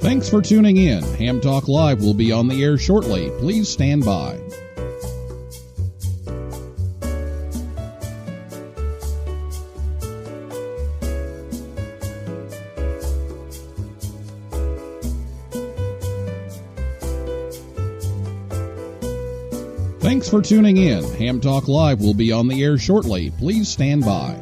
Thanks for tuning in. Ham Talk Live will be on the air shortly. Please stand by. Thanks for tuning in. Ham Talk Live will be on the air shortly. Please stand by.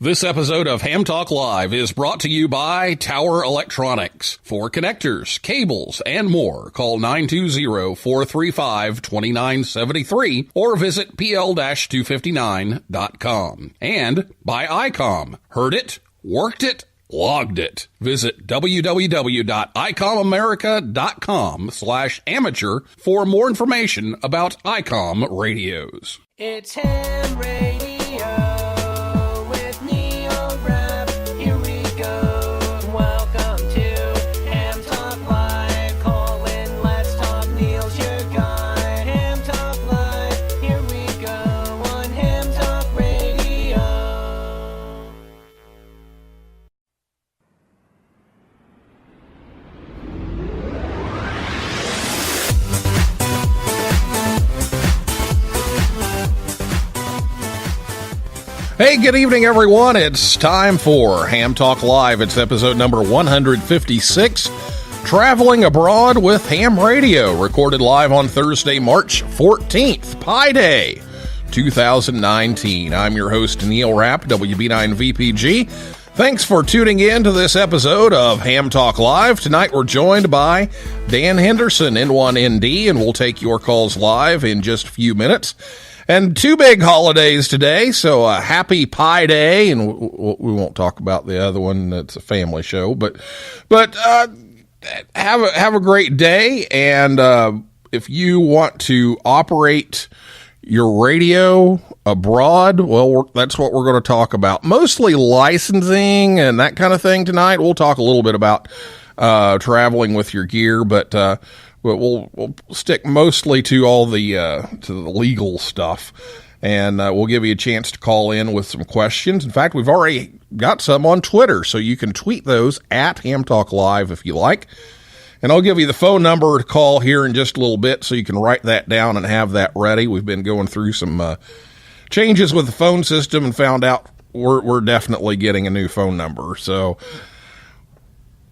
This episode of Ham Talk Live is brought to you by Tower Electronics. For connectors, cables, and more, call 920-435-2973 or visit pl-259.com. And by ICOM. Heard it, worked it, logged it. Visit www.icomamerica.com/amateur for more information about ICOM radios. It's Ham Radio with Neil Rapp. Here we go. Welcome to Ham Talk Live. Call in, let's talk. Neil's your guy. Ham Talk Live. Here we go on Ham Talk Radio. Hey, good evening, everyone. It's time for Ham Talk Live. It's episode number 156, Traveling Abroad with Ham Radio, recorded live on Thursday, March 14th, Pi Day, 2019. I'm your host, Neil Rapp, WB9VPG. Thanks for tuning in to this episode of Ham Talk Live. Tonight we're joined by Dan Henderson, N1ND, and we'll take your calls live in just a few minutes. And two big holidays today, so happy Pi Day, and we won't talk about the other one. It's a family show, but have a great day. And if you want to operate your radio abroad, well, that's what we're going to talk about. Mostly licensing and that kind of thing tonight. We'll talk a little bit about traveling with your gear, but we'll stick mostly to all the to the legal stuff, and we'll give you a chance to call in with some questions. In fact, we've already got some on Twitter, so you can tweet those at Ham Talk Live if you like. And I'll give you the phone number to call here in just a little bit, so you can write that down and have that ready. We've been going through some changes with the phone system and found out we're definitely getting a new phone number. So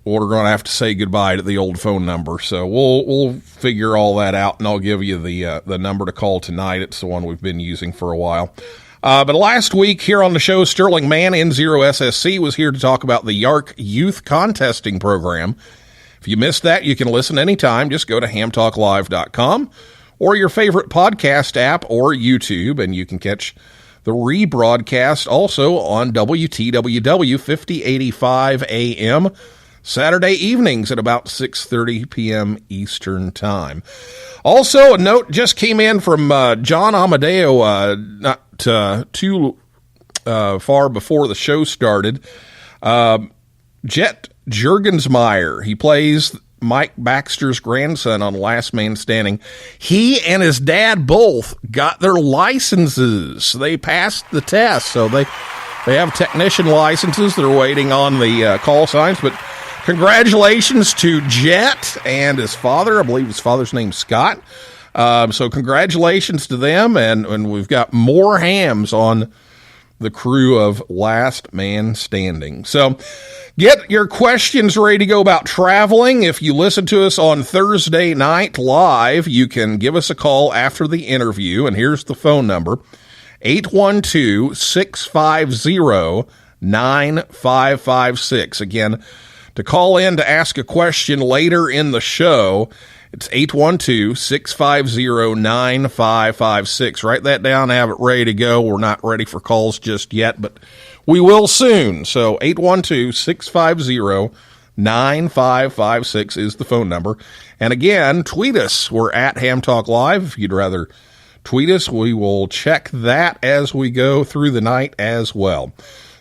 we're going to have to say goodbye to the old phone number. So we'll figure all that out, and I'll give you the number to call tonight. It's the one we've been using for a while. But last week here on the show, Sterling Mann, N0SSC, was here to talk about the YARC Youth Contesting Program. If you missed that, you can listen anytime. Just go to hamtalklive.com or your favorite podcast app or YouTube, and you can catch the rebroadcast also on WTWW 5085 AM, Saturday evenings at about 6:30 p.m. Eastern Time. Also, a note just came in from John Amadeo, not too far before the show started. Jet Juergensmeyer, he plays Mike Baxter's grandson on Last Man Standing. He and his dad both got their licenses. They passed the test, so they have technician licenses. They're waiting on the call signs, but congratulations to Jet and his father. I believe his father's name's Scott. So congratulations to them, and we've got more hams on the crew of Last Man Standing. So get your questions ready to go about traveling. If you listen to us on Thursday night live, you can give us a call after the interview, and here's the phone number, 812-650-9556. Again, to call in to ask a question later in the show, it's 812-650-9556. Write that down, have it ready to go. We're not ready for calls just yet, but we will soon. So 812-650-9556 is the phone number. And again, tweet us. We're at Ham Talk Live. If you'd rather tweet us, we will check that as we go through the night as well.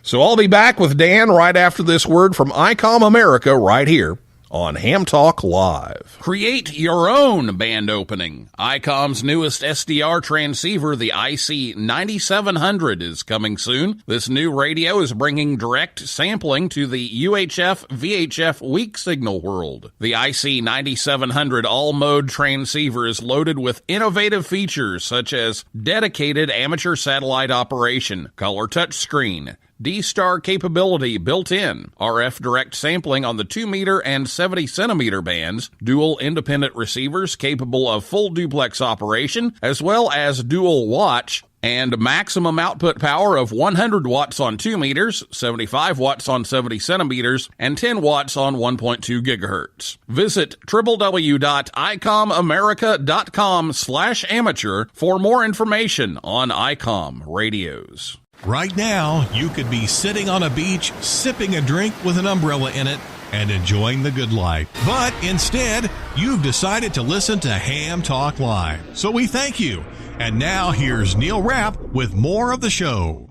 So I'll be back with Dan right after this word from ICOM America right here on Ham Talk Live. Create your own band opening. ICOM's newest SDR transceiver, the IC9700, is coming soon. This new radio is bringing direct sampling to the UHF VHF weak signal world. The IC9700 all-mode transceiver is loaded with innovative features such as dedicated amateur satellite operation, color touchscreen, D-Star capability built in, RF direct sampling on the 2-meter and 70-centimeter bands, dual independent receivers capable of full duplex operation, as well as dual watch, and maximum output power of 100 watts on 2 meters, 75 watts on 70 centimeters, and 10 watts on 1.2 gigahertz. Visit www.icomamerica.com/amateur for more information on ICOM radios. Right now, you could be sitting on a beach, sipping a drink with an umbrella in it, and enjoying the good life. But instead, you've decided to listen to Ham Talk Live. So we thank you. And now here's Neil Rapp with more of the show.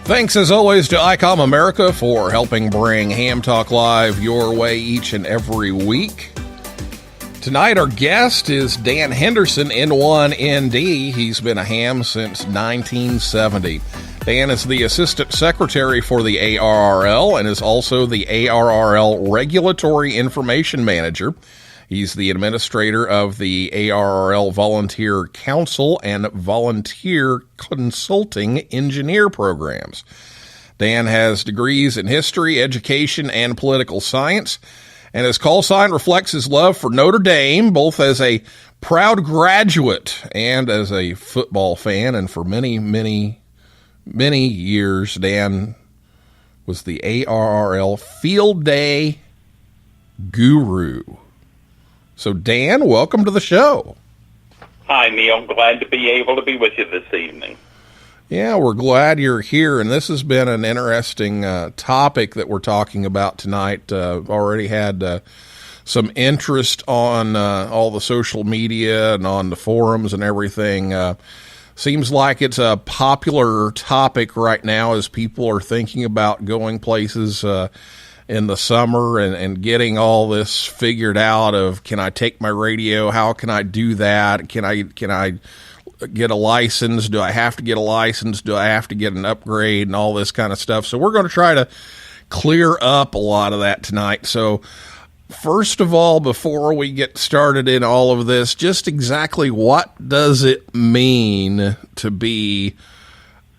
Thanks as always to ICOM America for helping bring Ham Talk Live your way each and every week. Tonight our guest is Dan Henderson, N1ND. He's been a ham since 1970. Dan is the Assistant Secretary for the ARRL and is also the ARRL Regulatory Information Manager. He's the administrator of the ARRL Volunteer Council and Volunteer Consulting Engineer programs. Dan has degrees in history, education, and political science, and his call sign reflects his love for Notre Dame, both as a proud graduate and as a football fan. And for many, many, many years, Dan was the ARRL Field Day guru. So, Dan, welcome to the show. Hi, Neil. Glad to be able to be with you this evening. Yeah, we're glad you're here, and this has been an interesting topic that we're talking about tonight. Already had some interest on all the social media and on the forums and everything. Seems like it's a popular topic right now as people are thinking about going places in the summer and getting all this figured out of, can I take my radio? How can I do that? Can I get a license? Do I have to get a license? Do I have to get an upgrade and all this kind of stuff? So we're going to try to clear up a lot of that tonight. So first of all, before we get started in all of this, just exactly what does it mean to be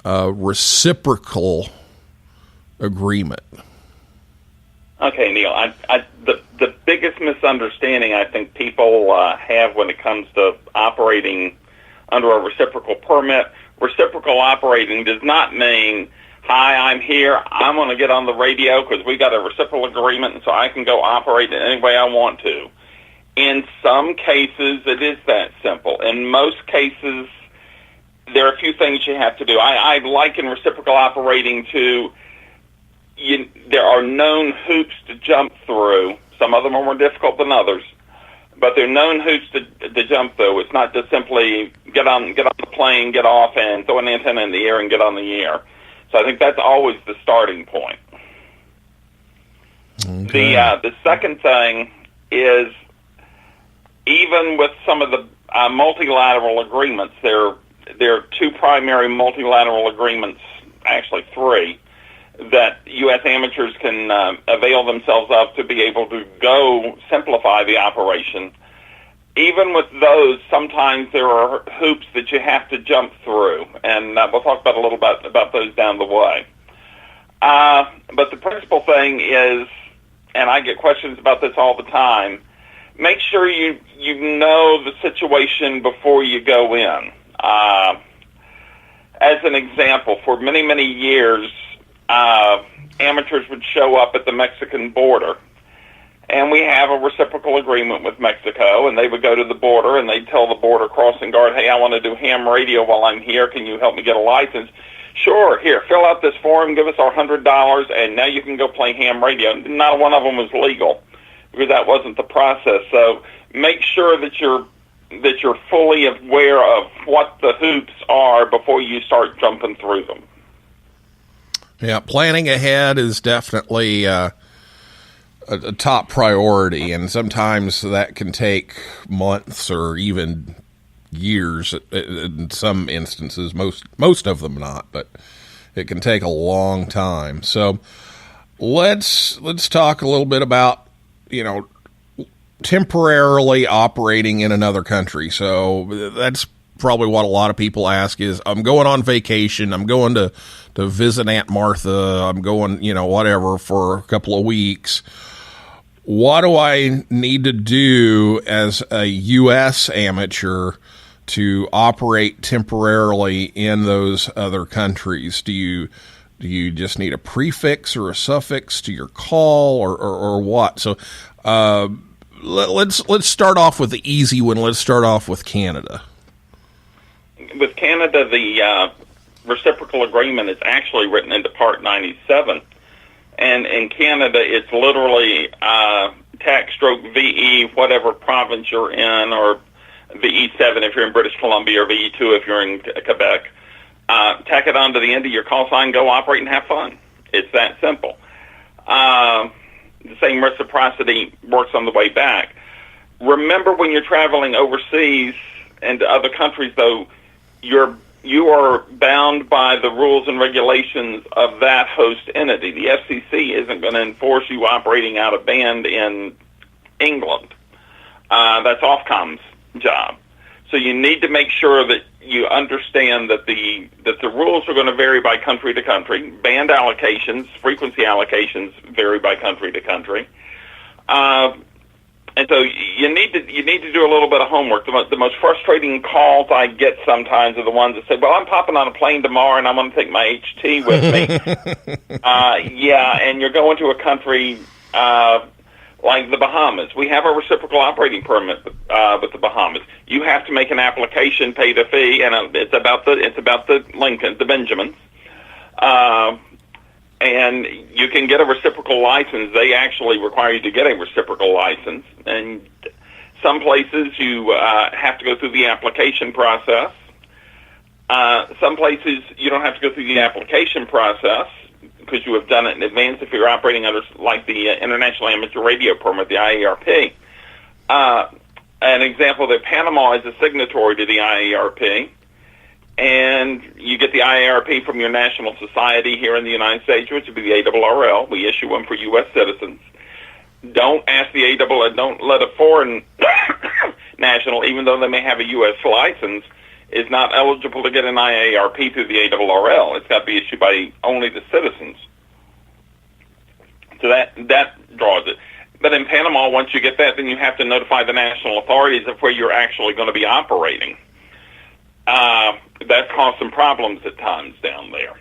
a reciprocal agreement? Okay, Neil. The biggest misunderstanding I think people have when it comes to operating under a reciprocal permit, reciprocal operating does not mean, hi, I'm here, I'm going to get on the radio because we got a reciprocal agreement and so I can go operate it any way I want to. In some cases, it is that simple. In most cases, there are a few things you have to do. I liken reciprocal operating to there are known hoops to jump through. Some of them are more difficult than others, but they're known hoops to jump through. It's not just simply get on the plane, get off, and throw an antenna in the air and get on the air. So I think that's always the starting point. Okay. The second thing is, even with some of the multilateral agreements, there are two primary multilateral agreements, actually three, that U.S. amateurs can avail themselves of to be able to go simplify the operation. Even with those, sometimes there are hoops that you have to jump through, and we'll talk about a little bit about those down the way. But the principal thing is, and I get questions about this all the time, make sure you know the situation before you go in. As an example, for many, many years, amateurs would show up at the Mexican border, and we have a reciprocal agreement with Mexico, and they would go to the border, and they'd tell the border crossing guard, hey, I want to do ham radio while I'm here. Can you help me get a license? Sure, here, fill out this form, give us our $100, and now you can go play ham radio. Not one of them was legal. because that wasn't the process. So make sure that you're fully aware of what the hoops are before you start jumping through them. Yeah, planning ahead is definitely a top priority, and sometimes that can take months or even years in some instances. Most of them not, but it can take a long time. So let's talk a little bit about, temporarily operating in another country. So that's probably what a lot of people ask is, I'm going on vacation, I'm going to visit Aunt Martha, I'm going, whatever, for a couple of weeks. What do I need to do as a U.S. amateur to operate temporarily in those other countries? Do you just need a prefix or a suffix to your call, or what? So let's start off with the easy one. Let's start off with Canada. With Canada, the reciprocal agreement is actually written into Part 97. And in Canada, it's literally tax stroke VE, whatever province you're in, or VE7 if you're in British Columbia, or VE2 if you're in Quebec. Tack it on to the end of your call sign, go operate and have fun. It's that simple. The same reciprocity works on the way back. Remember, when you're traveling overseas and to other countries, though, you are bound by the rules and regulations of that host entity. The FCC isn't going to enforce you operating out of band in England. That's Ofcom's job. So you need to make sure that you understand that the rules are going to vary by country to country. Band allocations, frequency allocations vary by country to country. And so you need to do a little bit of homework. The most frustrating calls I get sometimes are the ones that say, "Well, I'm popping on a plane tomorrow, and I'm going to take my HT with me." Yeah, and you're going to a country like the Bahamas. We have a reciprocal operating permit with the Bahamas. You have to make an application, pay the fee, and it's about the Lincoln, the Benjamins. And you can get a reciprocal license. They actually require you to get a reciprocal license. And some places you have to go through the application process. Some places you don't have to go through the application process because you have done it in advance if you're operating under, like, the International Amateur Radio Permit, the IARP. An example that Panama is a signatory to the IARP. And you get the IARP from your national society here in the United States, which would be the ARRL. We issue them for U.S. citizens. Don't ask the ARRL, don't let a foreign national, even though they may have a U.S. license, is not eligible to get an IARP through the ARRL. It's got to be issued by only the citizens. So that draws it. But in Panama, once you get that, then you have to notify the national authorities of where you're actually going to be operating. That's caused some problems at times down there.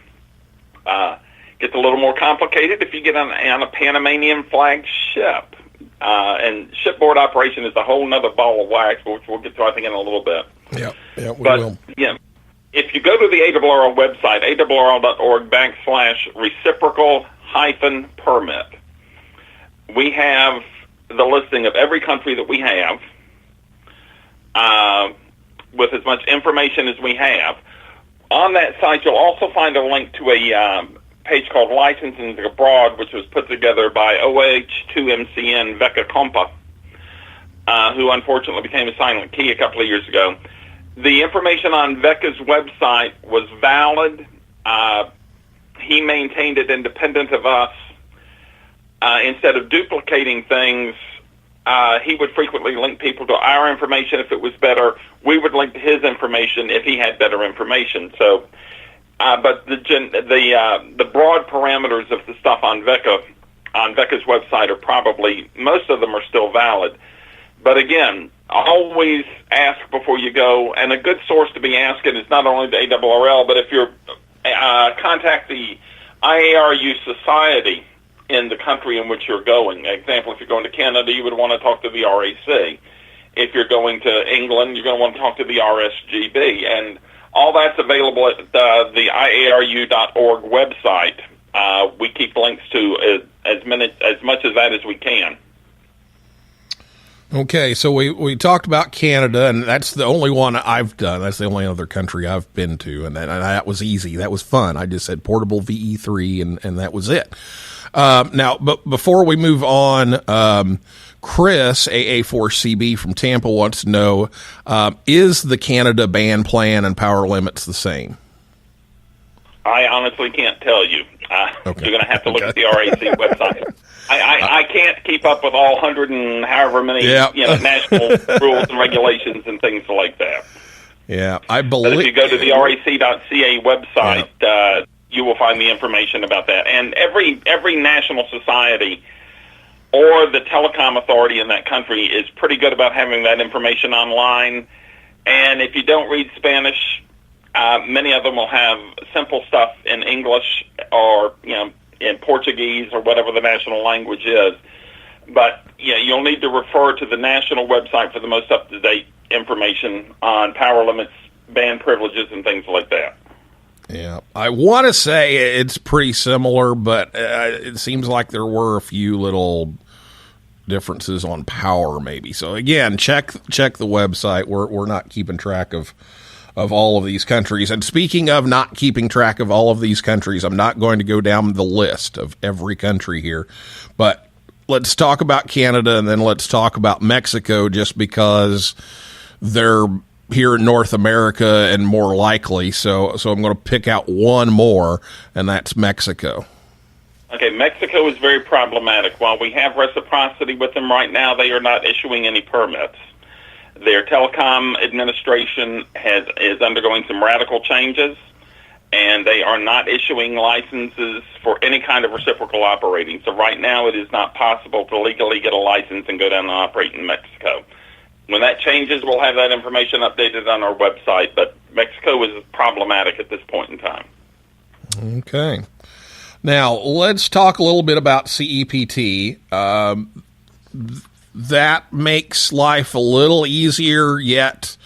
Gets a little more complicated if you get on a Panamanian flagged ship. And shipboard operation is a whole nother ball of wax, which we'll get to, I think, in a little bit. Yeah, we will. Yeah, if you go to the ARRL website, ARRL.org/reciprocal-permit, we have the listing of every country that we have, with as much information as we have. On that site, you'll also find a link to a page called Licensing Abroad, which was put together by OH2MCN Veka Kompa, who unfortunately became a silent key a couple of years ago. The information on Veka's website was valid. He maintained it independent of us. Instead of duplicating things, he would frequently link people to our information if it was better. We would link to his information if he had better information. So, but the broad parameters of the stuff on Veka's website are probably, most of them are still valid. But again, always ask before you go, and a good source to be asking is not only the ARRL, but if you're contact the IARU Society in the country in which you're going. Example, if you're going to Canada, you would want to talk to the RAC. If you're going to England, you're going to want to talk to the RSGB. And all that's available at the IARU.org website. We keep links to as much of that as we can. Okay, so we talked about Canada, and that's the only one I've done. That's the only other country I've been to, and that was easy. That was fun. I just said portable VE3, and that was it. Now, but before we move on, Chris, AA4CB from Tampa, wants to know, is the Canada band plan and power limits the same? I honestly can't tell you. Okay. You're going to have to look at the RAC website. I can't keep up with all 100 and however many national rules and regulations and things like that. Yeah, I But believe. if you go to the RAC.ca website, you will find the information about that. And every national society or the telecom authority in that country is pretty good about having that information online. And if you don't read Spanish, many of them will have simple stuff in English or in Portuguese or whatever the national language is. But you'll need to refer to the national website for the most up-to-date information on power limits, band privileges, and things like that. Yeah, I want to say it's pretty similar, but it seems like there were a few little differences on power, maybe. So again, check the website. We're not keeping track of all of these countries. And speaking of not keeping track of all of these countries, I'm not going to go down the list of every country here, but let's talk about Canada, and then let's talk about Mexico, just because they're here in North America and more likely. So I'm going to pick out one more, and that's Mexico. Okay, Mexico is very problematic. While we have reciprocity with them right now, they are not issuing any permits. Their telecom administration is undergoing some radical changes, and they are not issuing licenses for any kind of reciprocal operating. So right now it is not possible to legally get a license and go down and operate in Mexico. When that changes, we'll have that information updated on our website, but Mexico is problematic at this point in time. Okay. Now, let's talk a little bit about CEPT. That makes life a little easier, yet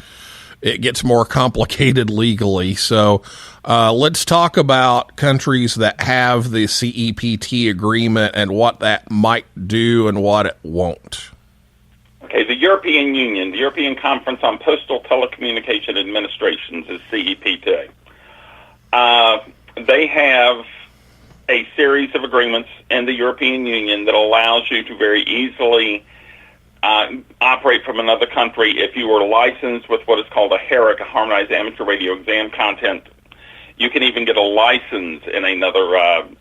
it gets more complicated legally. So let's talk about countries that have the CEPT agreement and what that might do and what it won't. Okay, the European Union, the European Conference on Postal Telecommunication Administrations, is CEPT. They have a series of agreements in the European Union that allows you to very easily operate from another country if you were licensed with what is called a HAREC, a Harmonized Amateur Radio Exam Content. You can even get a license in another,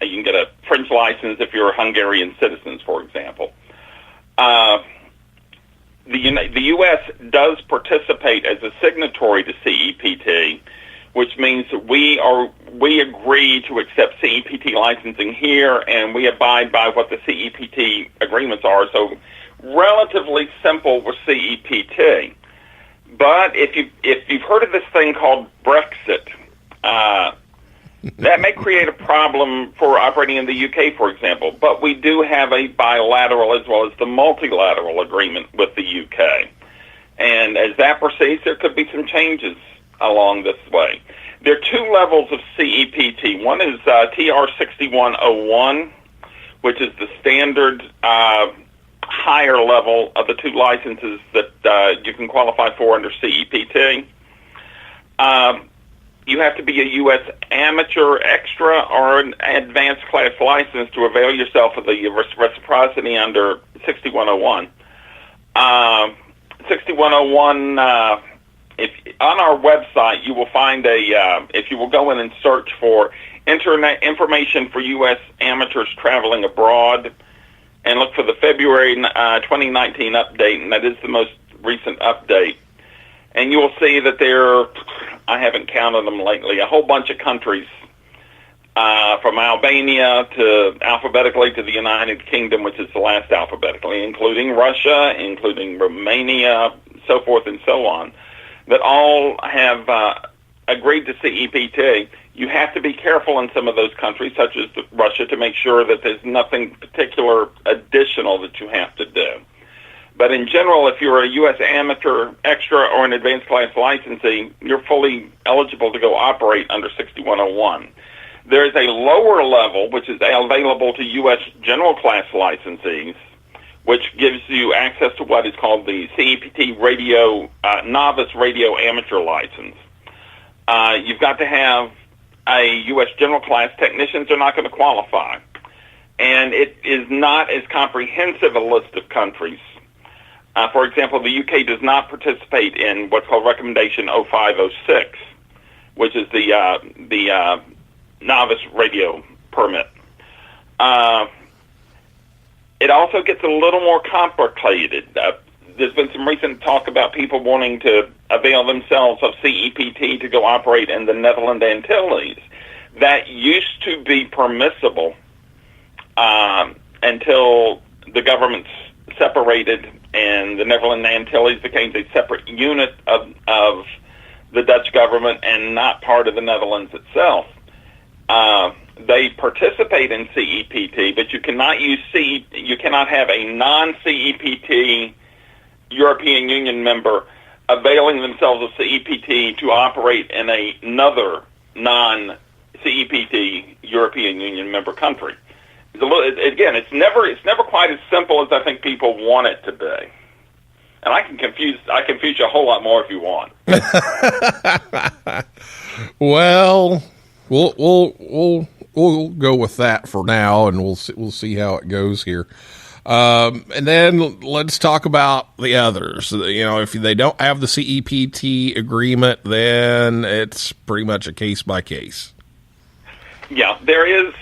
you can get a French license if you're a Hungarian citizen, for example. The U.S. does participate as a signatory to CEPT, which means we agree to accept CEPT licensing here, and we abide by what the CEPT agreements are. So relatively simple with CEPT. But if you've heard of this thing called Brexit, that may create a problem for operating in the UK, for example. But we do have a bilateral as well as the multilateral agreement with the UK. And as that proceeds, there could be some changes along this way. There are two levels of CEPT. One is TR6101, which is the standard higher level of the two licenses that you can qualify for under CEPT. You have to be a U.S. amateur, extra, or an advanced class license to avail yourself of the reciprocity under 6101. 6101, if on our website, you will find if you will go in and search for internet information for U.S. amateurs traveling abroad, and look for the February 2019 update, and that is the most recent update. And you will see that there, I haven't counted them lately, a whole bunch of countries, from Albania to alphabetically to the United Kingdom, which is the last alphabetically, including Russia, including Romania, so forth and so on, that all have agreed to CEPT. You have to be careful in some of those countries, such as Russia, to make sure that there's nothing particular additional that you have to do. But in general, if you're a U.S. amateur, extra, or an advanced class licensee, you're fully eligible to go operate under 6101. There is a lower level, which is available to U.S. general class licensees, which gives you access to what is called the CEPT radio novice radio amateur license. You've got to have a U.S. general class. Technicians are not going to qualify. And it is not as comprehensive a list of countries. For example, the UK does not participate in what's called Recommendation 0506, which is the novice radio permit. It also gets a little more complicated. There's been some recent talk about people wanting to avail themselves of CEPT to go operate in the Netherlands Antilles. That used to be permissible until the governments separated and the Netherlands Antilles became a separate unit of the Dutch government and not part of the Netherlands itself. They participate in CEPT, but you cannot you cannot have a non-CEPT European Union member availing themselves of CEPT to operate in another non-CEPT European Union member country. Again, it's never quite as simple as I think people want it to be. And I can confuse you a whole lot more if you want. Well, we'll go with that for now, and we'll see how it goes here. And then let's talk about the others. You know, if they don't have the CEPT agreement, then it's pretty much a case by case. Yeah, there is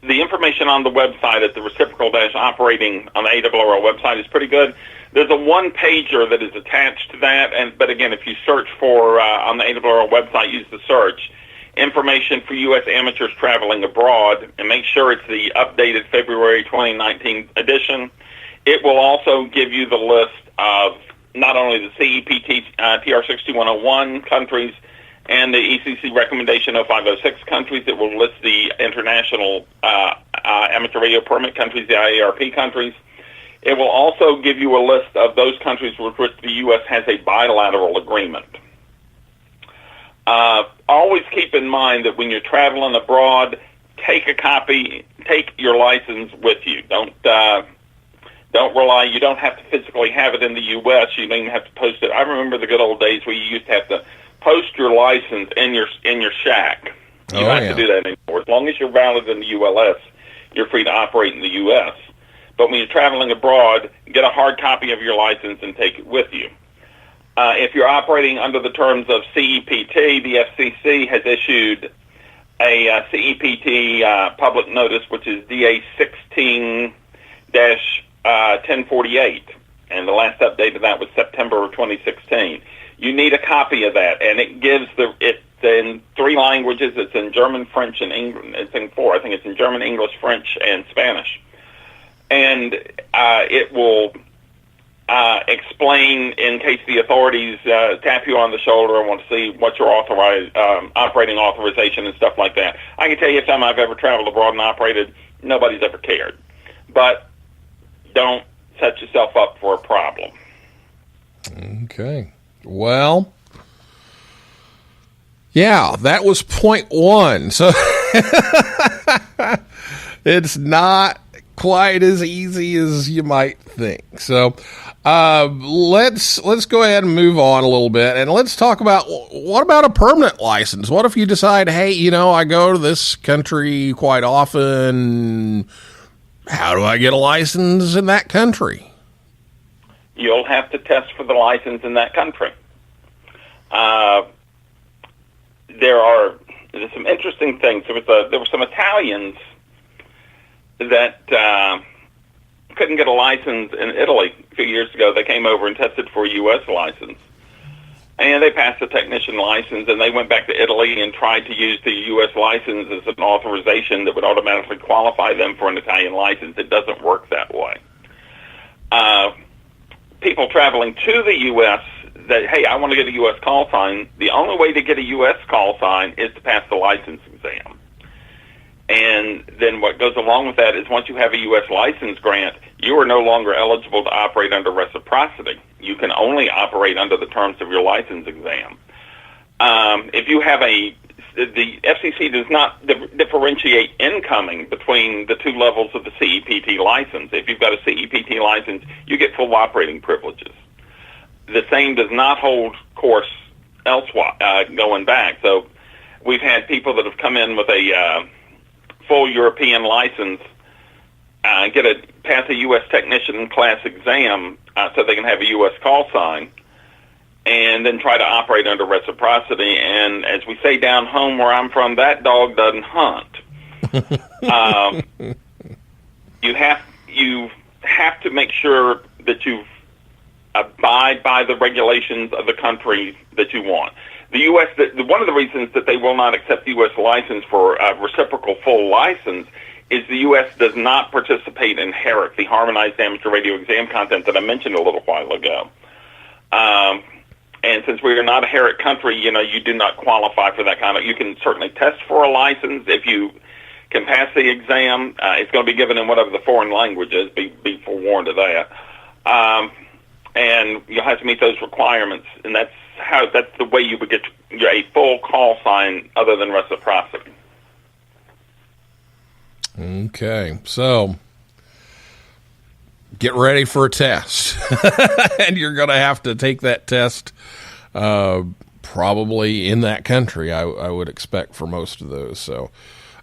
the information on the website at the reciprocal-operating on the ARRL website is pretty good. There's a one-pager that is attached to that, but again, if you search for on the ARRL website, use the search information for U.S. amateurs traveling abroad, and make sure it's the updated February 2019 edition. It will also give you the list of not only the CEPT TR 6101 countries and the ECC recommendation 0506 countries. It will list the international amateur radio permit countries, the IARP countries. It will also give you a list of those countries with which the U.S. has a bilateral agreement. Always keep in mind that when you're traveling abroad, take your license with you. Don't rely. You don't have to physically have it in the U.S. You don't even have to post it. I remember the good old days where you used to have to post your license in your shack. You don't have to do that anymore. As long as you're valid in the ULS, you're free to operate in the U.S. But when you're traveling abroad, get a hard copy of your license and take it with you. If you're operating under the terms of CEPT, the FCC has issued a CEPT public notice, which is DA 16-1048, and the last update of that was September of 2016. You need a copy of that, and it gives it's in 3 languages. It's in German, French, and English. It's in 4. I think it's in German, English, French, and Spanish. And it will explain in case the authorities tap you on the shoulder and want to see what your operating authorization and stuff like that. I can tell you, every time I've ever traveled abroad and operated, nobody's ever cared. But don't set yourself up for a problem. Okay. Well, yeah, that was point 1. So it's not quite as easy as you might think. So let's go ahead and move on a little bit, and let's talk about, what about a permanent license? What if you decide, hey, I go to this country quite often. How do I get a license in that country? You'll have to test for the license in that country. There's some interesting things. There were some Italians that couldn't get a license in Italy a few years ago. They came over and tested for a U.S. license, and they passed the technician license, and they went back to Italy and tried to use the U.S. license as an authorization that would automatically qualify them for an Italian license. It doesn't work that way. People traveling to the U.S. that, hey, I want to get a U.S. call sign, the only way to get a U.S. call sign is to pass the license exam. And then what goes along with that is once you have a U.S. license grant, you are no longer eligible to operate under reciprocity. You can only operate under the terms of your license exam. If you have a the FCC does not differentiate incoming between the two levels of the CEPT license. If you've got a CEPT license, you get full operating privileges. The same does not hold course elsewhere going back. So we've had people that have come in with a full European license, pass a U.S. technician class exam so they can have a U.S. call sign, and then try to operate under reciprocity. And as we say down home where I'm from, that dog doesn't hunt. You have to make sure that you abide by the regulations of the country that you want. The U.S. One of the reasons that they will not accept the U.S. license for a reciprocal full license is the U.S. does not participate in HAREC, the Harmonized Amateur Radio Exam content that I mentioned a little while ago. And since we are not a HAREC country, you do not qualify for that kind of. You can certainly test for a license if you can pass the exam. It's going to be given in whatever the foreign language is. Be forewarned of that. And you'll have to meet those requirements, and that's the way you would get a full call sign other than reciprocity. Okay, so get ready for a test, and you're going to have to take that test probably in that country, I would expect, for most of those, so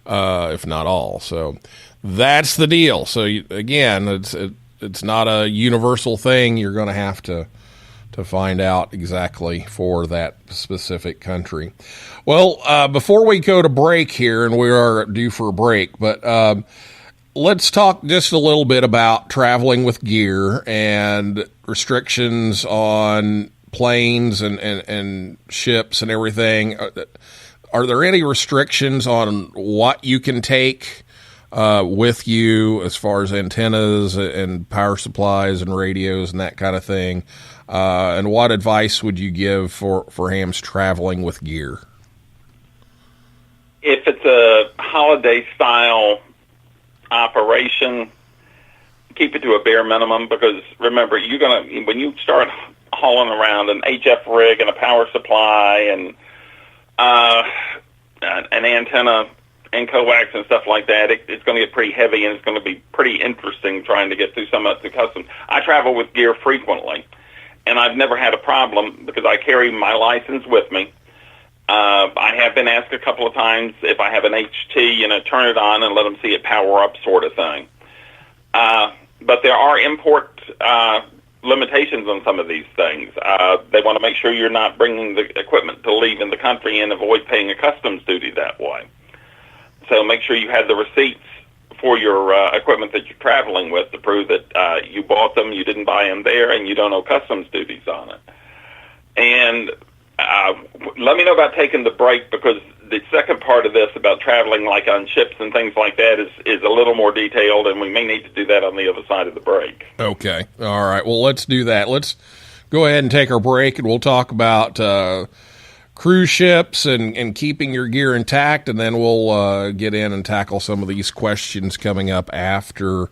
if not all. So that's the deal. So again, it's not a universal thing. You're going to have to find out exactly for that specific country. Well, before we go to break here, and we are due for a break, but let's talk just a little bit about traveling with gear and restrictions on planes and ships and everything. Are there any restrictions on what you can take with you as far as antennas and power supplies and radios and that kind of thing? And what advice would you give for hams traveling with gear? If it's a holiday-style operation, keep it to a bare minimum, because remember, when you start hauling around an HF rig and a power supply and an antenna and coax and stuff like that, it's going to get pretty heavy, and it's going to be pretty interesting trying to get through some of the customs. I travel with gear frequently, and I've never had a problem because I carry my license with me. I have been asked a couple of times if I have an HT, turn it on and let them see it power up, sort of thing. But there are import limitations on some of these things. They want to make sure you're not bringing the equipment to leave in the country and avoid paying a customs duty that way. So make sure you have the receipts for your equipment that you're traveling with to prove that you bought them, you didn't buy them there, and you don't owe customs duties on it. And let me know about taking the break, because the second part of this about traveling like on ships and things like that is a little more detailed, and we may need to do that on the other side of the break. Okay. All right. Well, let's do that. Let's go ahead and take our break, and we'll talk about cruise ships and keeping your gear intact, and then we'll get in and tackle some of these questions coming up after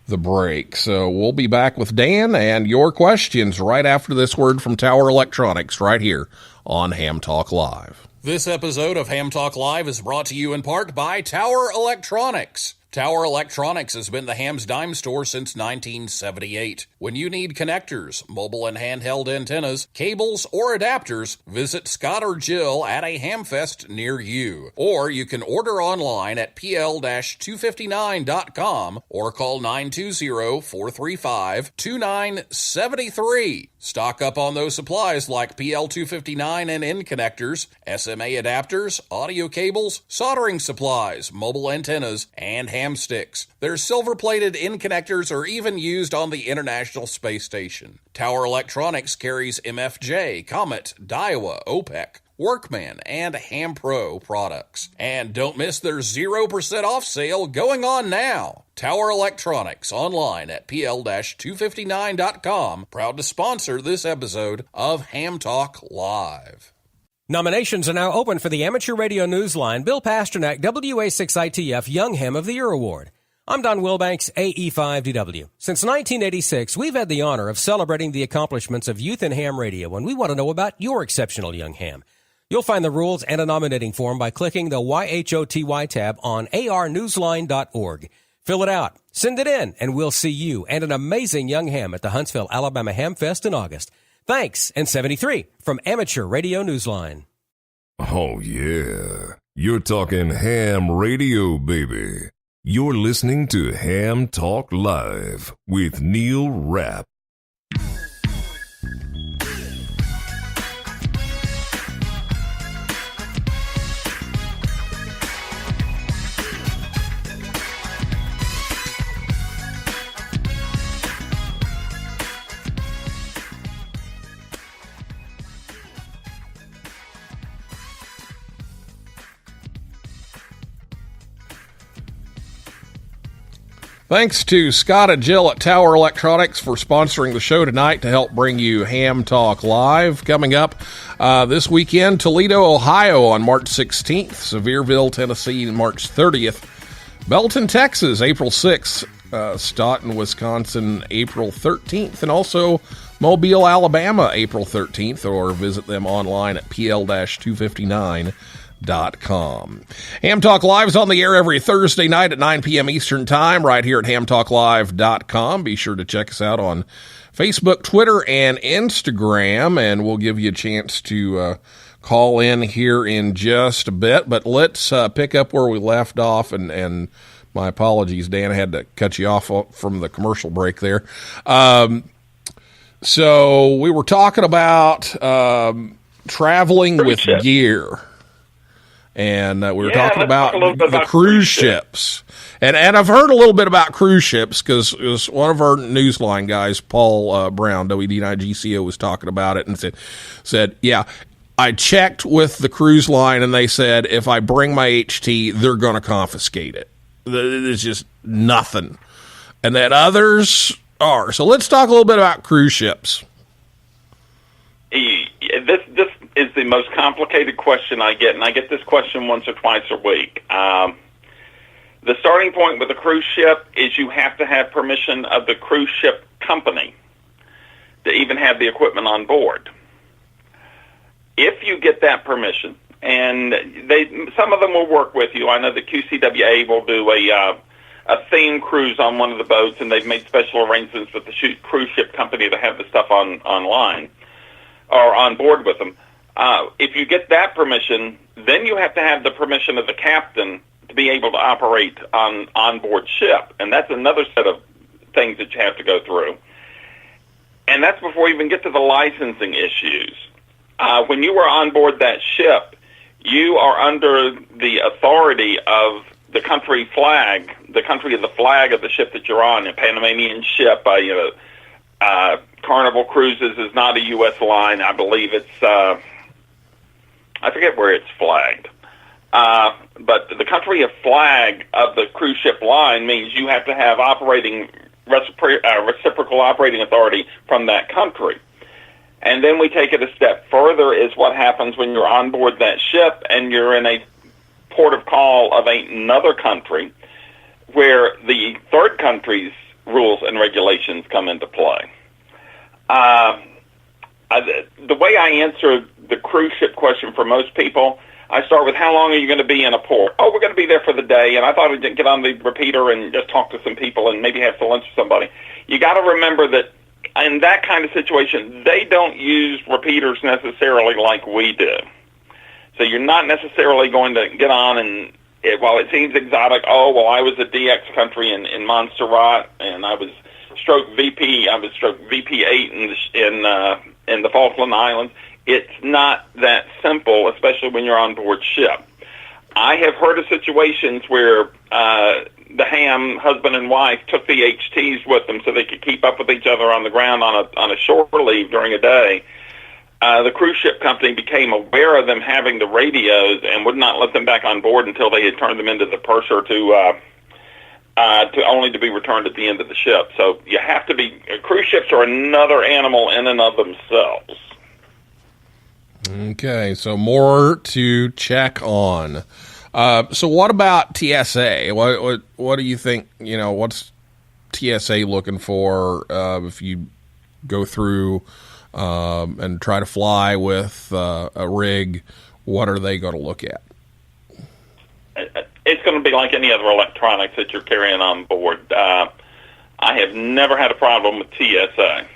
the break. So we'll be back with Dan and your questions right after this word from Tower Electronics right here on Ham Talk Live. This episode of Ham Talk Live is brought to you in part by Tower Electronics. Tower Electronics has been the Ham's Dime store since 1978. When you need connectors, mobile and handheld antennas, cables, or adapters, visit Scott or Jill at a Hamfest near you. Or you can order online at pl-259.com or call 920-435-2973. Stock up on those supplies like PL259 and N connectors, SMA adapters, audio cables, soldering supplies, mobile antennas, and ham sticks. Their silver-plated N connectors are even used on the International Space Station. Tower Electronics carries MFJ, Comet, Daiwa, OPEC, Workman, and Ham Pro products. And don't miss their 0% off sale going on now. Tower Electronics, online at pl-259.com. Proud to sponsor this episode of Ham Talk Live. Nominations are now open for the Amateur Radio Newsline Bill Pasternak WA6ITF Young Ham of the Year Award. I'm Don Wilbanks, AE5DW. Since 1986, we've had the honor of celebrating the accomplishments of youth in ham radio, and we want to know about your exceptional young ham. You'll find the rules and a nominating form by clicking the YHOTY tab on arnewsline.org. Fill it out, send it in, and we'll see you and an amazing young ham at the Huntsville, Alabama Ham Fest in August. Thanks, and 73 from Amateur Radio Newsline. Oh, yeah. You're talking ham radio, baby. You're listening to Ham Talk Live with Neil Rapp. Thanks to Scott and Jill at Tower Electronics for sponsoring the show tonight to help bring you Ham Talk Live. Coming up this weekend, Toledo, Ohio on March 16th, Sevierville, Tennessee, March 30th, Belton, Texas, April 6th, Staunton, Wisconsin, April 13th, and also Mobile, Alabama, April 13th, or visit them online at pl-259.com. Ham Talk Live is on the air every Thursday night at 9 p.m. Eastern Time right here at hamtalklive.com. Be sure to check us out on Facebook, Twitter, and Instagram, and we'll give you a chance to call in here in just a bit. But let's pick up where we left off, and my apologies, Dan, I had to cut you off from the commercial break there. So we were talking about traveling with gear. And we were talking about the cruise ships. And I've heard a little bit about cruise ships because it was one of our Newsline guys, Paul Brown, WD9GCO, was talking about it and said, yeah, I checked with the cruise line and they said if I bring my HT, they're going to confiscate it. There's just nothing. And that others are. So let's talk a little bit about cruise ships. This is the most complicated question I get, and I get this question once or twice a week. The starting point with a cruise ship is you have to have permission of the cruise ship company to even have the equipment on board. If you get that permission, and some of them will work with you. I know that QCWA will do a theme cruise on one of the boats, and they've made special arrangements with the cruise ship company to have the stuff online or on board with them. If you get that permission, then you have to have the permission of the captain to be able to operate on onboard ship, and that's another set of things that you have to go through. And that's before you even get to the licensing issues. When you are on board that ship, you are under the authority of the country flag, the country of the flag of the ship that you're on. A Panamanian ship, Carnival Cruises is not a U.S. line. I believe it's, I forget where it's flagged. But the country of flag of the cruise ship line means you have to have reciprocal operating authority from that country. And then we take it a step further is what happens when you're on board that ship and you're in a port of call of another country where the third country's rules and regulations come into play. The way I answer the cruise ship question for most people, I start with how long are you going to be in a port? Oh, we're going to be there for the day, and I thought I'd get on the repeater and just talk to some people and maybe have some lunch with somebody. You got to remember that in that kind of situation, they don't use repeaters necessarily like we do. So you're not necessarily going to get on and, while it seems exotic, oh, well, I was a DX country in Montserrat, and I was stroke VP8 in the Falkland Islands. It's not that simple, especially when you're on board ship. I have heard of situations where the ham husband and wife took the HTs with them so they could keep up with each other on the ground on a shore leave during a day. The cruise ship company became aware of them having the radios and would not let them back on board until they had turned them into the purser to only to be returned at the end of the ship. So you have to be. Cruise ships are another animal in and of themselves. Okay, so more to check on. So what about TSA? What do you think? What's TSA looking for if you go through and try to fly with a rig what are they going to look at? It's going to be like any other electronics that you're carrying on board. I have never had a problem with TSA.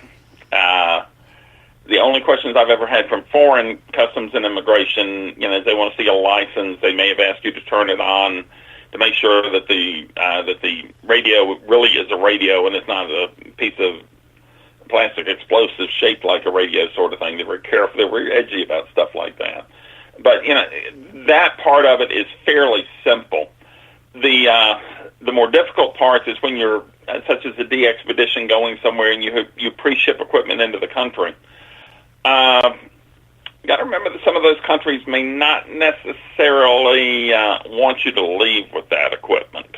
The only questions I've ever had from foreign customs and immigration, is they want to see a license. They may have asked you to turn it on to make sure that the radio really is a radio and it's not a piece of plastic explosive shaped like a radio sort of thing. They're very careful. They're very edgy about stuff like that. But that part of it is fairly simple. The more difficult part is when you're such as a de-expedition going somewhere and you pre-ship equipment into the country. You got to remember that some of those countries may not necessarily want you to leave with that equipment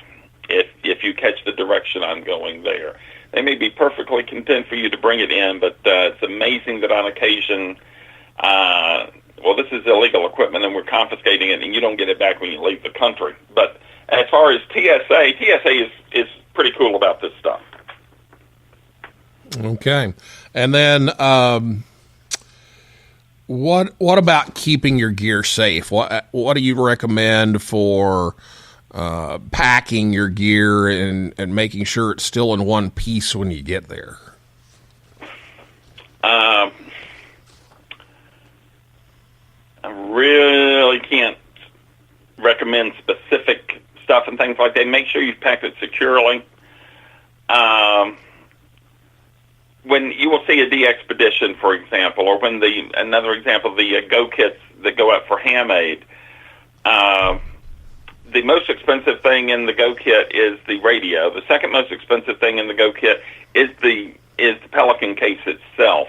if you catch the direction I'm going there. They may be perfectly content for you to bring it in, but it's amazing that on occasion, this is illegal equipment and we're confiscating it and you don't get it back when you leave the country. But as far as TSA is pretty cool about this stuff. Okay. And then what about keeping your gear safe? What do you recommend for packing your gear and making sure it's still in one piece when you get there? I really can't recommend specific stuff and things like that. Make sure you've packed it securely. When you will see a de-expedition, for example, or when another example, the Go kits that go out for ham aid, the most expensive thing in the Go kit is the radio. The second most expensive thing in the Go kit is the Pelican case itself.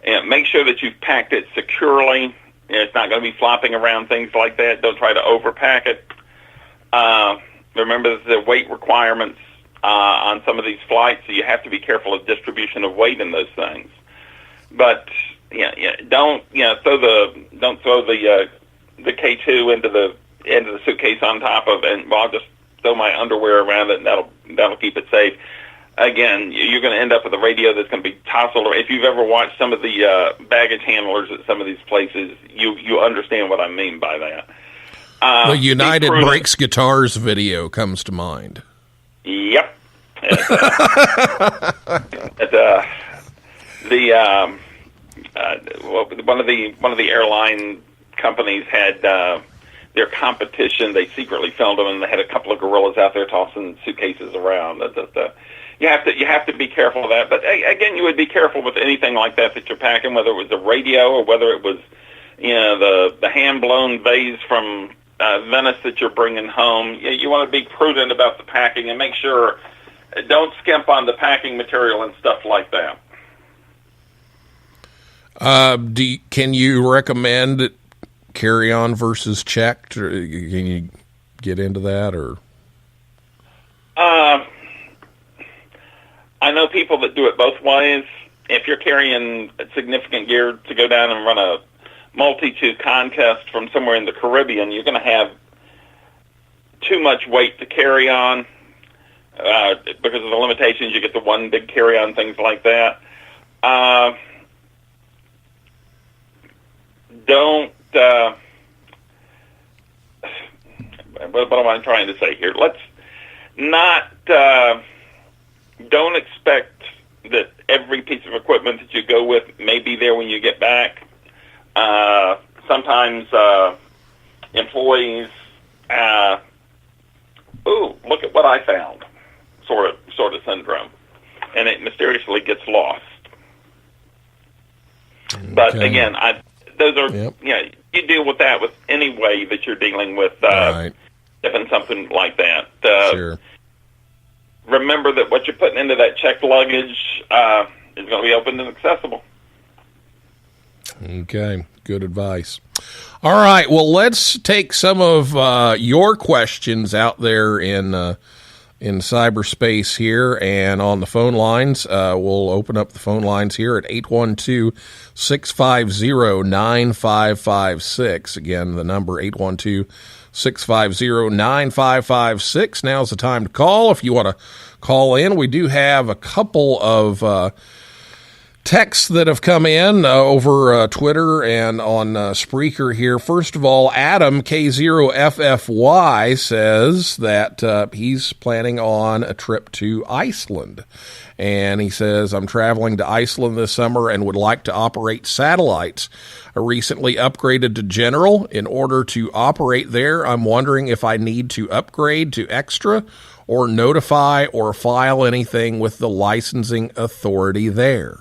And make sure that you've packed it securely. It's not going to be flopping around, things like that. Don't try to overpack it. Remember the weight requirements on some of these flights, so you have to be careful of distribution of weight in those things. But don't throw the K2 into the suitcase on top of it. And I'll just throw my underwear around it, and that'll keep it safe. Again, you're going to end up with a radio that's going to be tousled. If you've ever watched some of the baggage handlers at some of these places, you understand what I mean by that. The United Breaks Guitars video comes to mind. Yep. One of the airline companies had their competition. They secretly filmed them, and they had a couple of gorillas out there tossing suitcases around. You have to be careful of that. But again, you would be careful with anything like that you're packing, whether it was a radio or whether it was the hand blown vase from Venice that you're bringing home. You want to be prudent about the packing and make sure. Don't skimp on the packing material and stuff like that. Can you recommend carry-on versus checked? Or can you get into that? Or I know people that do it both ways. If you're carrying significant gear to go down and run a multi-tube contest from somewhere in the Caribbean, you're going to have too much weight to carry on. Because of the limitations, you get the one big carry-on, things like that. What am I trying to say here? Let's not, don't expect that every piece of equipment that you go with may be there when you get back. Sometimes employees, look at what I found. Sort of syndrome, and it mysteriously gets lost. Okay. But again, those are you deal with that with any way that you're dealing with shipping something like that. Sure. Remember that what you're putting into that checked luggage is going to be open and accessible. Okay, good advice. All right, well, let's take some of your questions out there in cyberspace here and on the phone lines. We'll open up the phone lines here at 812-650-9556. Again, the number 812-650-9556. Now's the time to call if you want to call in. We do have a couple of texts that have come in over Twitter and on Spreaker here. First of all, Adam K0FFY says that he's planning on a trip to Iceland. And he says, I'm traveling to Iceland this summer and would like to operate satellites. I recently upgraded to General. In order to operate there, I'm wondering if I need to upgrade to Extra or notify or file anything with the licensing authority there.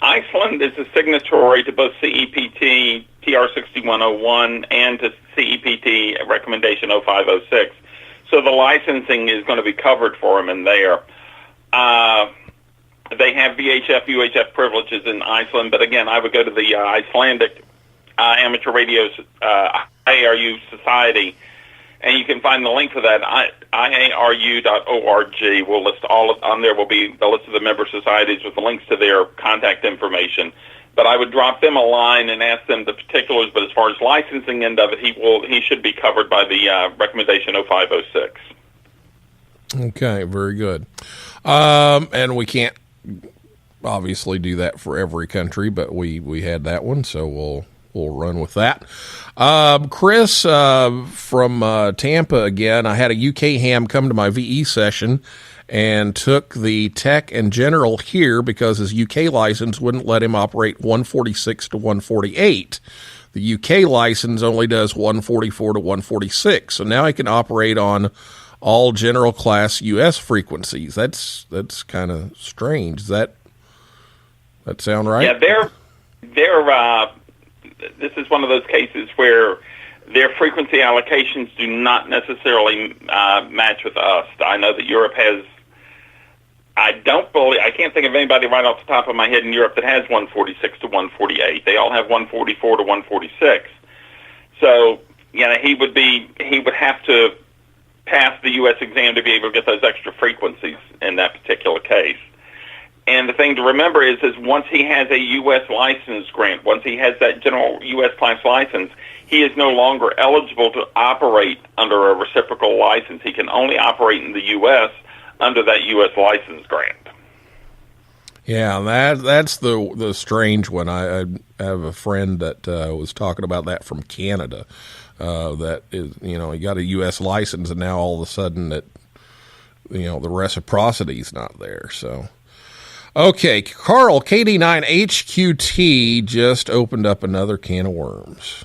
Iceland is a signatory to both CEPT TR 6101 and to CEPT recommendation 0506. So the licensing is going to be covered for them in there. They have VHF, UHF privileges in Iceland, but again, I would go to the Icelandic Amateur Radio IARU Society, and you can find the link for that, IARU.org. We'll list on there will be the list of the member societies with the links to their contact information. But I would drop them a line and ask them the particulars, but as far as licensing end of it, he should be covered by the recommendation 0506. Okay, very good. And we can't obviously do that for every country, but we had that one, so we'll run with that. Chris from Tampa again. I had a UK ham come to my VE session and took the tech and general here because his UK license wouldn't let him operate 146 to 148. The UK license only does 144 to 146. So now he can operate on all general class US frequencies. That's kind of strange. Does that sound right? Yeah, this is one of those cases where their frequency allocations do not necessarily match with us. I know that Europe has, I can't think of anybody right off the top of my head in Europe that has 146 to 148. They all have 144 to 146. So, he would have to pass the U.S. exam to be able to get those extra frequencies in that particular case. And the thing to remember is once he has a U.S. license grant, once he has that general U.S. class license, he is no longer eligible to operate under a reciprocal license. He can only operate in the U.S. under that U.S. license grant. Yeah, that's the strange one. I have a friend that was talking about that from Canada. That is, he got a U.S. license, and now all of a sudden that, the reciprocity is not there. So, okay, Carl, KD9HQT just opened up another can of worms.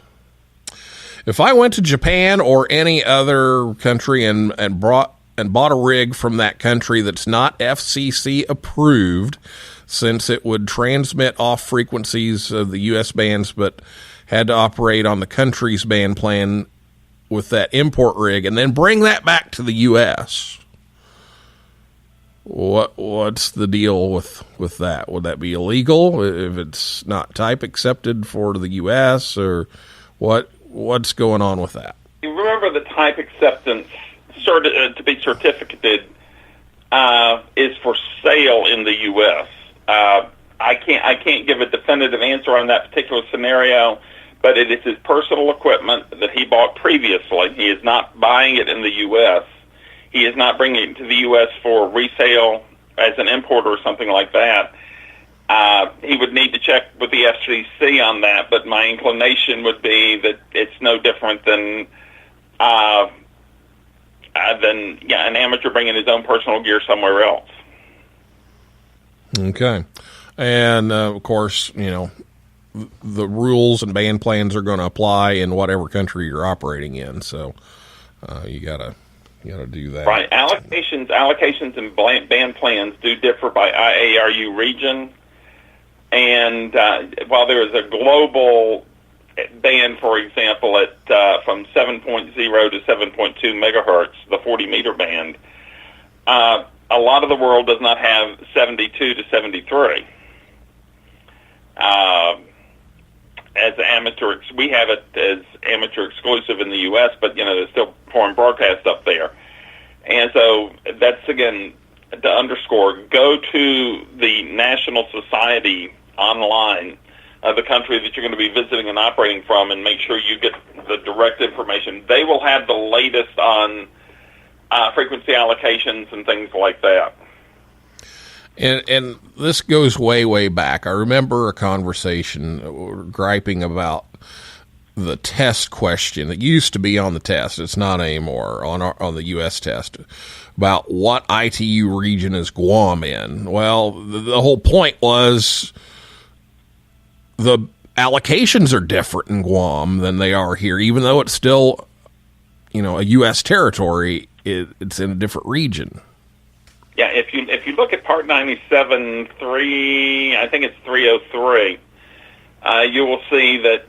If I went to Japan or any other country and bought a rig from that country that's not FCC approved, since it would transmit off frequencies of the U.S. bands, but had to operate on the country's band plan with that import rig, and then bring that back to the U.S., what's the deal with that? Would that be illegal if it's not type accepted for the U.S., or what's going on with that? You remember the type acceptance to be certificated is for sale in the U.S. I can't give a definitive answer on that particular scenario, but it is his personal equipment that he bought previously. He is not buying it in the U.S. He is not bringing it to the U.S. for resale as an importer or something like that. He would need to check with the FCC on that, but my inclination would be that it's no different than an amateur bringing his own personal gear somewhere else. Okay. And, of course, the rules and band plans are going to apply in whatever country you're operating in. So you gotta do that. Right. Allocations and band plans do differ by IARU region. And while there is a global band, for example, at from 7.0 to 7.2 megahertz, the 40-meter band, a lot of the world does not have 72 to 73. As amateur, we have it as amateur exclusive in the U.S., but there's still foreign broadcast up there. And so that's, again, to underscore, go to the National Society online of the country that you're going to be visiting and operating from, and make sure you get the direct information. They will have the latest on frequency allocations and things like that. And this goes way, way back. I remember a conversation griping about the test question. It used to be on the test. It's not anymore on the U.S. test about what ITU region is Guam in. Well, the whole point was the allocations are different in Guam than they are here, even though it's still, a U.S. territory. It's in a different region. Yeah, if you look at Part 97.3, I think it's 303, you will see that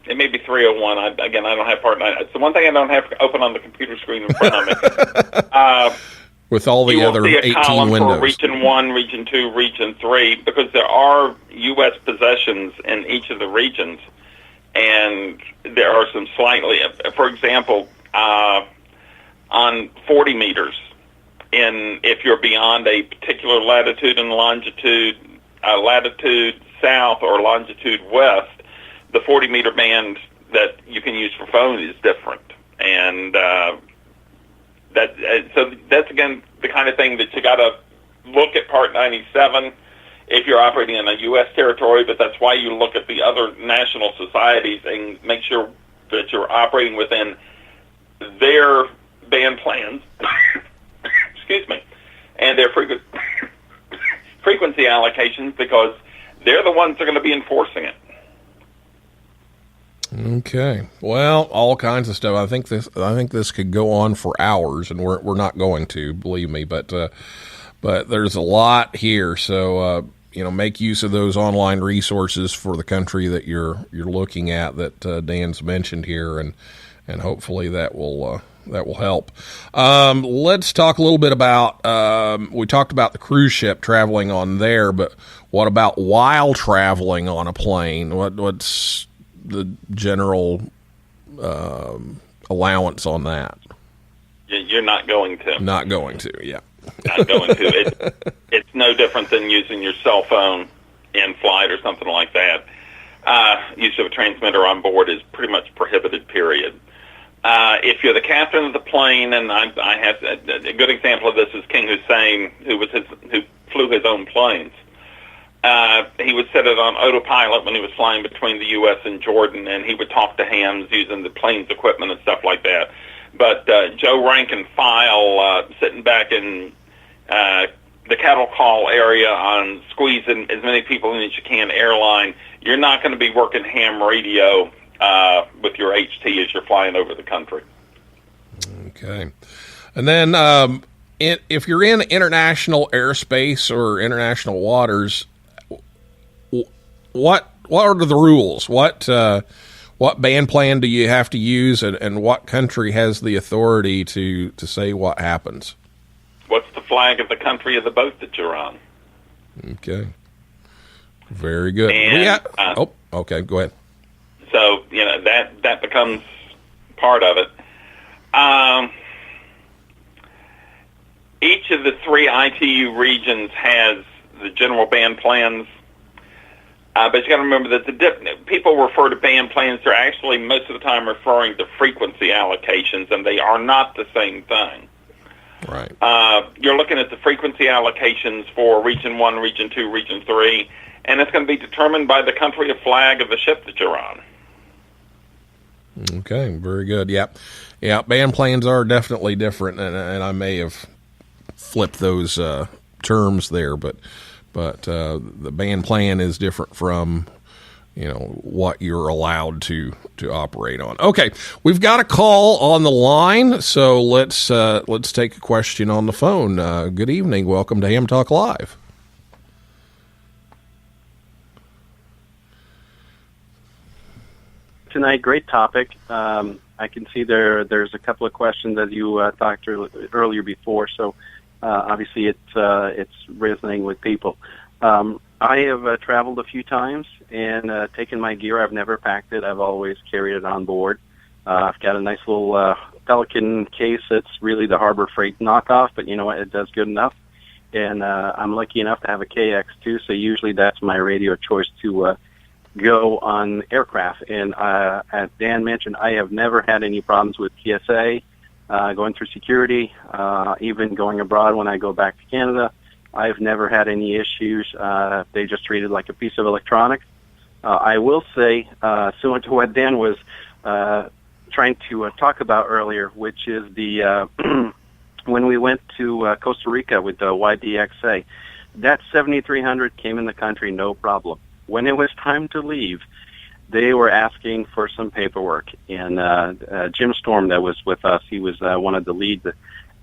it may be 301. I don't have Part 9. It's the one thing I don't have open on the computer screen in front of me. With all the other 18 windows. For Region 1, Region 2, Region 3, because there are U.S. possessions in each of the regions, and there are some slightly, for example, on 40 meters, if you're beyond a particular latitude and longitude, latitude south or longitude west, the 40-meter band that you can use for phone is different. And so that's, again, the kind of thing that you got to look at Part 97 if you're operating in a U.S. territory, but that's why you look at the other national societies and make sure that you're operating within their band plans, excuse me, and their frequency allocations, because they're the ones that are going to be enforcing it. Okay. Well, all kinds of stuff. I think this could go on for hours, and we're not going to, believe me. But there's a lot here. So make use of those online resources for the country that you're looking at that Dan's mentioned here, and hopefully that will help. Let's talk a little bit about. We talked about the cruise ship traveling on there, but what about while traveling on a plane? What's the general allowance on that? You're not going to. Not going to, yeah. Not going to. It's no different than using your cell phone in flight or something like that. Use of a transmitter on board is pretty much prohibited, period. If you're the captain of the plane, and I have a good example of this is King Hussein, who flew his own planes. He would set it on autopilot when he was flying between the U.S. and Jordan, and he would talk to hams using the plane's equipment and stuff like that. But Joe rank and file, sitting back in the cattle call area on squeezing as many people in as you can airline, you're not going to be working ham radio with your HT as you're flying over the country. Okay. And then if you're in international airspace or international waters, what are the rules? What band plan do you have to use, and what country has the authority to say what happens? What's the flag of the country of the boat that you're on? Okay. Very good. And, okay, go ahead. So, that becomes part of it. Each of the 3 ITU regions has the general band plans. But you got to remember that people refer to band plans. They're actually most of the time referring to frequency allocations, and they are not the same thing. Right. You're looking at the frequency allocations for Region 1, Region 2, Region 3, and it's going to be determined by the country of flag of the ship that you're on. Okay, very good. Yeah, band plans are definitely different, and I may have flipped those terms there, but the band plan is different from what you're allowed to operate on. Okay, we've got a call on the line, so let's take a question on the phone. Good evening, welcome to Ham Talk Live. Tonight, great topic. I can see there's a couple of questions that you talked earlier before, so obviously it's resonating with people. I have traveled a few times and taken my gear. I've never packed it. I've always carried it on board. I've got a nice little Pelican case that's really the Harbor Freight knockoff, but you know what? It does good enough. And I'm lucky enough to have a KX2, so usually that's my radio choice to go on aircraft. And as Dan mentioned, I have never had any problems with TSA, going through security, even going abroad when I go back to Canada. I've never had any issues. They just treat it like a piece of electronics. I will say, similar to what Dan was trying to talk about earlier, which is the when we went to Costa Rica with the YDXA, that 7300 came in the country no problem. When it was time to leave, they were asking for some paperwork. And Jim Storm, that was with us, he was one of the lead.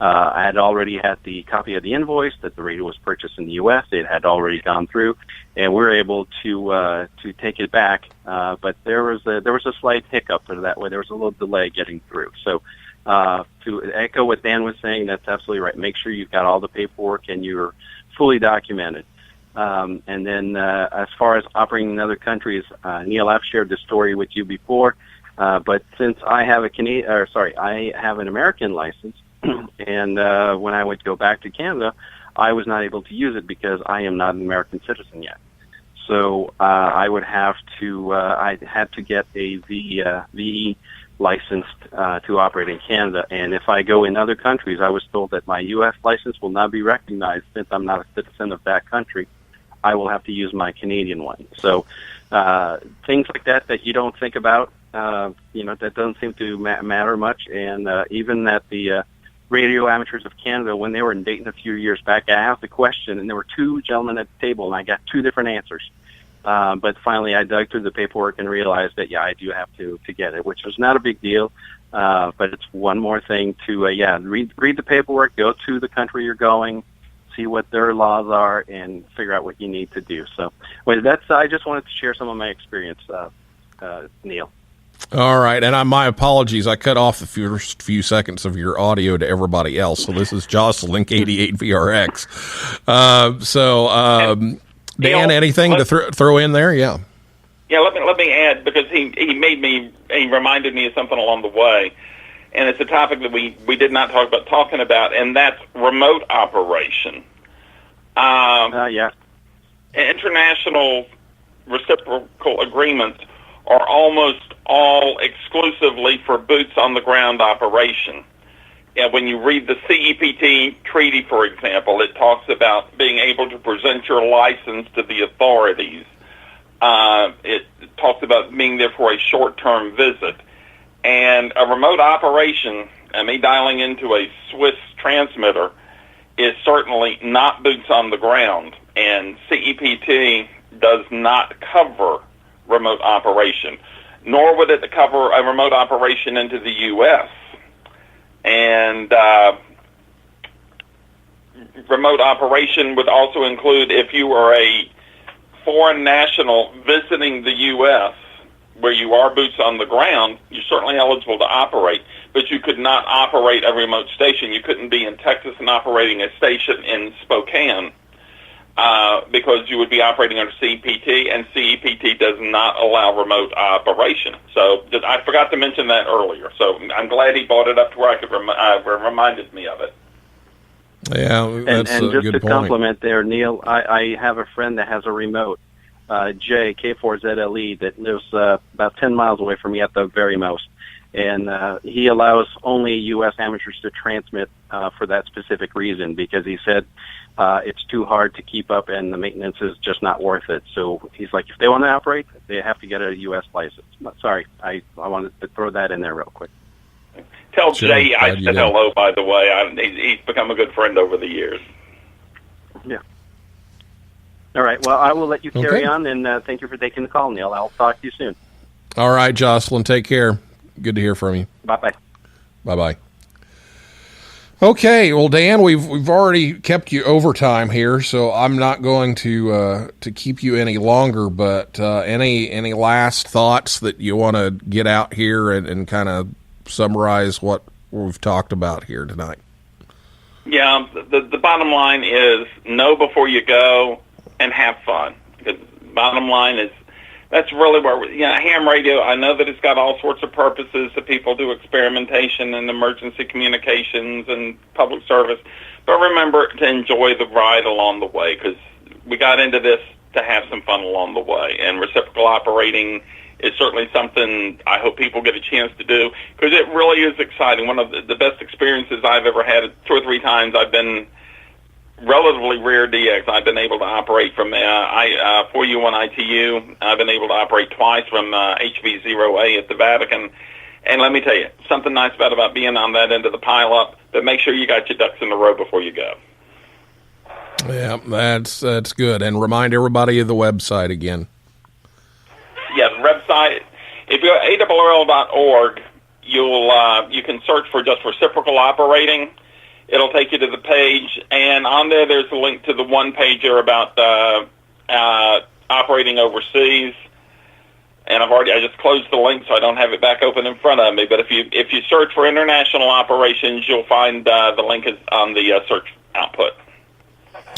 I had already had the copy of the invoice that the radio was purchased in the U.S. It had already gone through, and we were able to take it back. But there was a slight hiccup for that way. There was a little delay getting through. So to echo what Dan was saying, that's absolutely right. Make sure you've got all the paperwork and you're fully documented. And then as far as operating in other countries, Neil, I've shared this story with you before. But since I have I have an American license. And when I would go back to Canada, I was not able to use it because I am not an American citizen yet. So I would have to I had to get a VE licensed to operate in Canada. And if I go in other countries, I was told that my U.S. license will not be recognized since I'm not a citizen of that country. I will have to use my Canadian one. So things like that you don't think about, that doesn't seem to matter much. And even at the Radio Amateurs of Canada, when they were in Dayton a few years back, I asked the question, and there were two gentlemen at the table, and I got two different answers. But finally, I dug through the paperwork and realized that, I do have to get it, which was not a big deal. But it's one more thing to, read the paperwork, go to the country you're going, see what their laws are, and figure out what you need to do. So, I just wanted to share some of my experience, Neil. All right, and my apologies. I cut off the first few seconds of your audio to everybody else. So this is Jocelyn, 88 VRX. Dan, anything to throw in there? Yeah. Yeah, let me add, because he reminded me of something along the way, and it's a topic that we did not talk about talking about, and that's remote operation. International reciprocal agreements are almost all exclusively for boots on the ground operation. And when you read the CEPT treaty, for example, it talks about being able to present your license to the authorities. It talks about being there for a short-term visit. And a remote operation, me dialing into a Swiss transmitter, is certainly not boots on the ground. And CEPT does not cover remote operation, nor would it cover a remote operation into the U.S. And remote operation would also include if you are a foreign national visiting the U.S., where you are boots on the ground, you're certainly eligible to operate, but you could not operate a remote station. You couldn't be in Texas and operating a station in Spokane, because you would be operating under CEPT, and CEPT does not allow remote operation. So I forgot to mention that earlier. So I'm glad he brought it up to where I could reminded me of it. Yeah, that's and a just good to point. compliment there, Neil, I have a friend that has a remote, Jay, K4ZLE, that lives about 10 miles away from me at the very most. And he allows only U.S. amateurs to transmit for that specific reason, because he said it's too hard to keep up and the maintenance is just not worth it. So he's like, if they want to operate, they have to get a U.S. license. Sorry, I wanted to throw that in there real quick. Tell Sure. Jay I Glad you said did. hello, by the way. He's become a good friend over the years. Yeah. All right. Well, I will let you carry Okay. on, and thank you for taking the call, Neil. I'll talk to you soon. All right, Jocelyn, take care. Good to hear from you. Bye-bye. Bye-bye. Okay, well, Dan, we've already kept you overtime here, so I'm not going to keep you any longer. But any last thoughts that you want to get out here and kind of summarize what we've talked about here tonight? Yeah, the bottom line is know before you go and have fun. The bottom line is that's really where, ham radio, I know that it's got all sorts of purposes that people do experimentation and emergency communications and public service, but remember to enjoy the ride along the way, because we got into this to have some fun along the way, and reciprocal operating is certainly something I hope people get a chance to do, because it really is exciting. One of the best experiences I've ever had, 2 or 3 times I've been relatively rare DX. I've been able to operate from 4U1 ITU. I've been able to operate twice from HV0A at the Vatican. And let me tell you, something nice about being on that end of the pileup, but make sure you got your ducks in a row before you go. Yeah, that's good. And remind everybody of the website again. Yeah, the website, if you go to ARRL.org, you can search for just reciprocal operating. It'll take you to the page, and on there there's a link to the one-pager about operating overseas. And I just closed the link, so I don't have it back open in front of me. But if you search for international operations, you'll find the link is on the search output.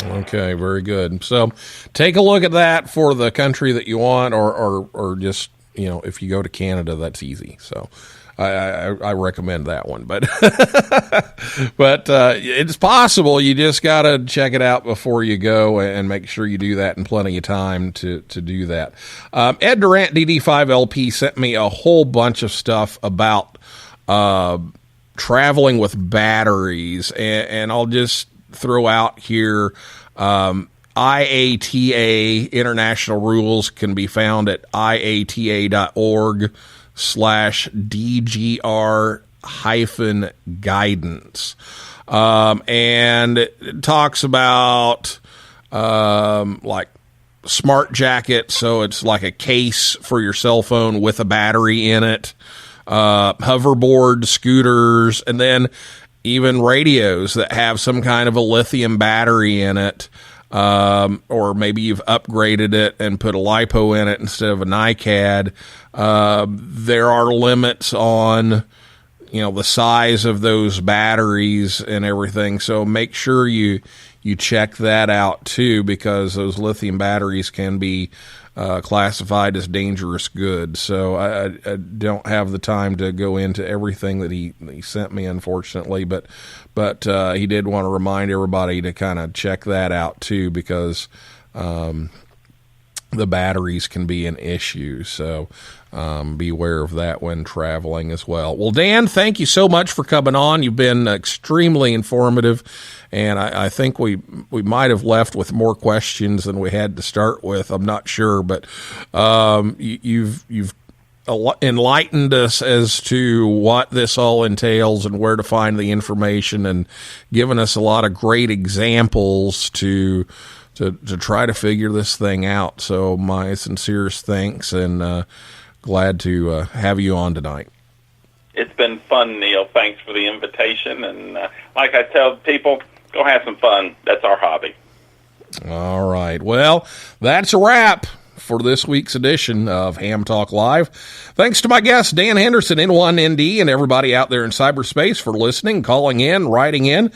Okay, very good. So take a look at that for the country that you want, or just, if you go to Canada, that's easy. So I recommend that one. But but it's possible. You just got to check it out before you go, and make sure you do that in plenty of time to do that. Ed Durant, DD5LP, sent me a whole bunch of stuff about traveling with batteries, and I'll just throw out here, IATA international rules can be found at IATA.org/DGR-guidance. And it talks about like smart jacket, so it's like a case for your cell phone with a battery in it, hoverboard, scooters, and then even radios that have some kind of a lithium battery in it, or maybe you've upgraded it and put a LiPo in it instead of a NiCad. There are limits on, the size of those batteries and everything. So make sure you check that out too, because those lithium batteries can be classified as dangerous goods. So I don't have the time to go into everything that he sent me, unfortunately, but he did want to remind everybody to kind of check that out too, because the batteries can be an issue. So beware of that when traveling as well. Well, Dan, thank you so much for coming on. You've been extremely informative, and I think we might have left with more questions than we had to start with. I'm not sure, but you've enlightened us as to what this all entails and where to find the information, and given us a lot of great examples to try to figure this thing out. So my sincerest thanks, and glad to have you on tonight. It's been fun, Neil. Thanks for the invitation. And like I tell people, go have some fun. That's our hobby. All right. Well, that's a wrap for this week's edition of Ham Talk Live. Thanks to my guest, Dan Henderson, N1ND, and everybody out there in cyberspace for listening, calling in, writing in.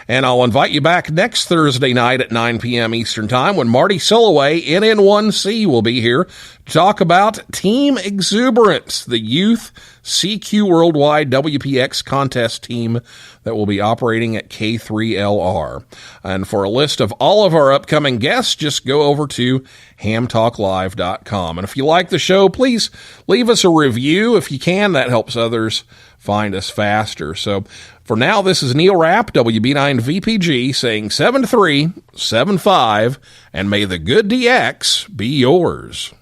And I'll invite you back next Thursday night at 9 p.m. Eastern Time when Marty Soloway, NN1C, will be here to talk about Team Exuberance, the youth CQ Worldwide WPX contest team that will be operating at K3LR. And for a list of all of our upcoming guests, just go over to hamtalklive.com. And if you like the show, please leave us a review if you can. That helps others find us faster. So for now, this is Neil Rapp, WB9VPG, saying 7375, and may the good DX be yours.